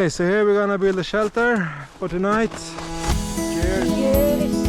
Okay, so here we're gonna build a shelter for tonight. Cheers. Cheers.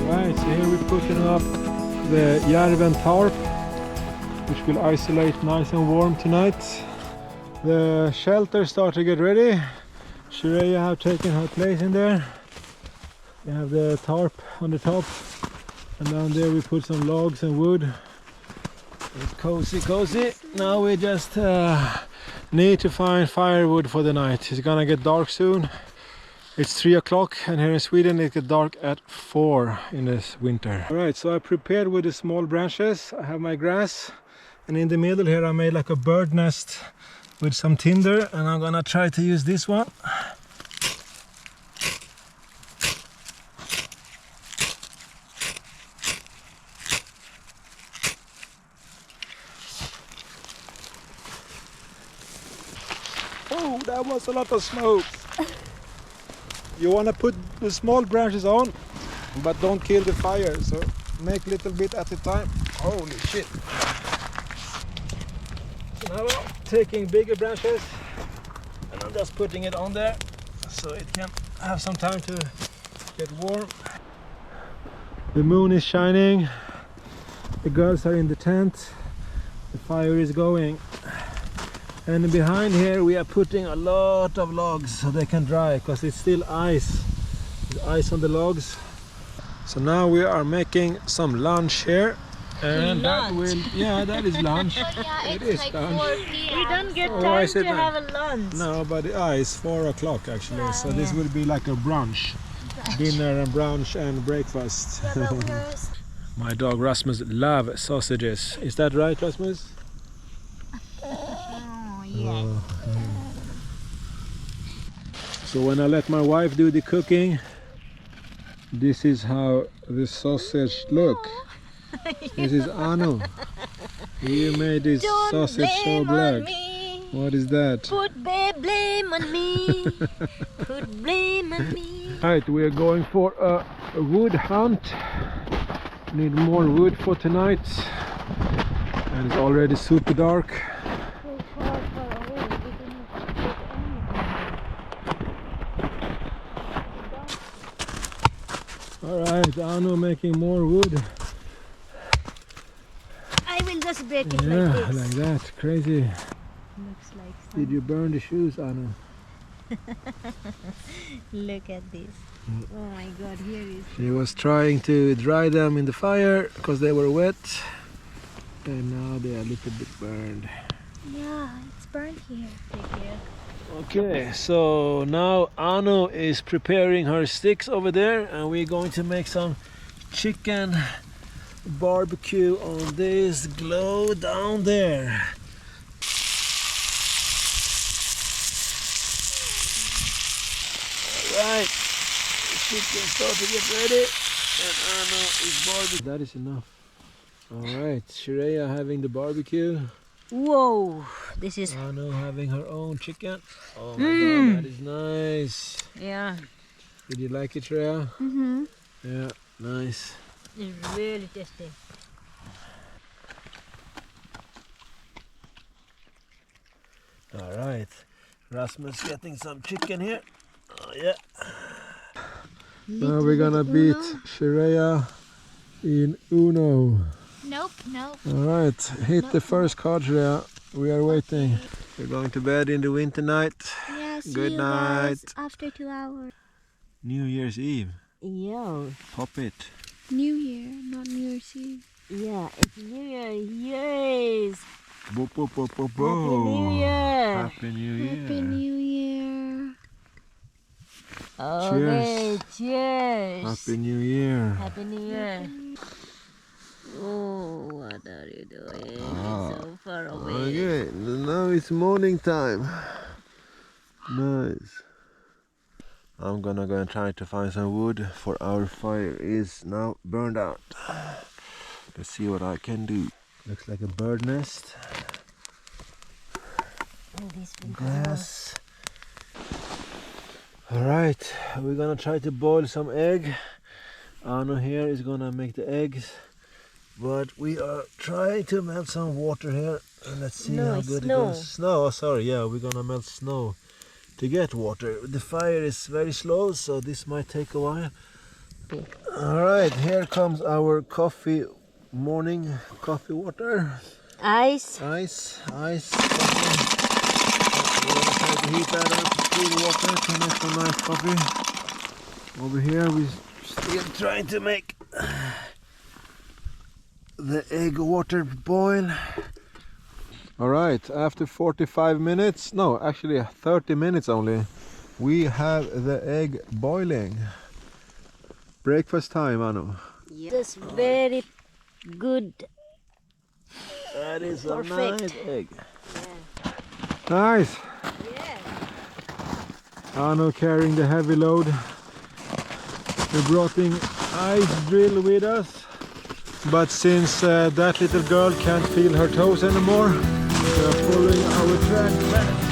Right, so here we're putting up the Järven tarp, which will isolate nice and warm tonight. The shelter starts to get ready. Shreya have taken her place in there. We have the tarp on the top, and down there we put some logs and wood. It's cozy. Now we just need to find firewood for the night. It's gonna get dark soon. It's 3 o'clock, and here in Sweden it gets dark at 4 in this winter. Alright, so I prepared with the small branches. I have my grass, and in the middle here I made like a bird nest with some tinder, and I'm gonna try to use this one. Oh, that was a lot of smoke. You want to put the small branches on, but don't kill the fire, so make a little bit at a time. Holy shit. So now I'm taking bigger branches and I'm just putting it on there so it can have some time to get warm. The moon is shining, the girls are in the tent, the fire is going. And behind here we are putting a lot of logs so they can dry, because it's still ice. There's ice on the logs. So now we are making some lunch here. And that will, yeah, that is lunch. Yeah, It it's is like lunch. 4 p.m. We don't get Oh, time I to said have a lunch. No, but it's 4 o'clock actually. Yeah. So this will be like a brunch. Dinner and brunch and breakfast. Yeah, but where's... My dog Rasmus loves sausages. Is that right, Rasmus? Oh, yeah. So when I let my wife do the cooking, this is how the sausage look. This is Anu. You made this Don't sausage so blame black. on me. What is that? Put blame on me. Put blame on me. Right, we are going for a wood hunt. Need more wood for tonight. And it's already super dark. Alright, Anu making more wood. I will just break it Yeah, like this. like that. Crazy. Looks like some. Did you burn the shoes, Anu? Look at this. Oh my god, here is. She was trying to dry them in the fire because they were wet. And now they are a little bit burned. Yeah, it's burnt here. Take care. Okay, so now Anu is preparing her sticks over there, and we're going to make some chicken barbecue on this glow down there. Alright, the chicken start to get ready, and Anu is barbecue. That is enough. Alright, Shreya having the barbecue. Whoa, this is. Anu having her own chicken. Oh my god, that is nice. Yeah, Did you like it, Shreya? Mm-hmm. Yeah, nice. it's really tasty. All right, Rasmus getting some chicken here. Oh, yeah. Now we're gonna beat Shreya in Uno. Nope, nope. All right, hit the first card, Shreya. We are waiting. We're going to bed in the winter night. Yeah, see Good you night. guys after 2 hours. New Year's Eve. Yeah. Pop it. New Year, not New Year's Eve. Yeah, it's New Year. Yes. Bo, bo, bo, bo, bo. Happy New Year. Happy New Year. Happy New Year. Okay, cheers. Happy New Year. Happy New Year. Oh, what are you doing? It's so far away. Okay, now it's morning time. Nice. I'm gonna go and try to find some wood for our fire is now burned out. Let's see what I can do. Looks like a bird nest. Grass. Alright, we're gonna try to boil some egg. Arno here is gonna make the eggs. But we are trying to melt some water here. And let's see how good it goes. Snow, oh, sorry, yeah, we're gonna melt snow to get water. The fire is very slow, so this might take a while. Alright, here comes our morning coffee water. Ice. Ice. We're gonna try to heat that up, cool water to make some nice coffee. Over here we're still trying to make the egg water boil. Alright, after 45 minutes, no, actually 30 minutes only, we have the egg boiling. Breakfast time, Anu. Yes, very good. That is Perfect. a nice egg. Yeah. Nice. Yeah. Anu carrying the heavy load. We brought in ice drill with us, but since that little girl can't feel her toes anymore, we are following our track back.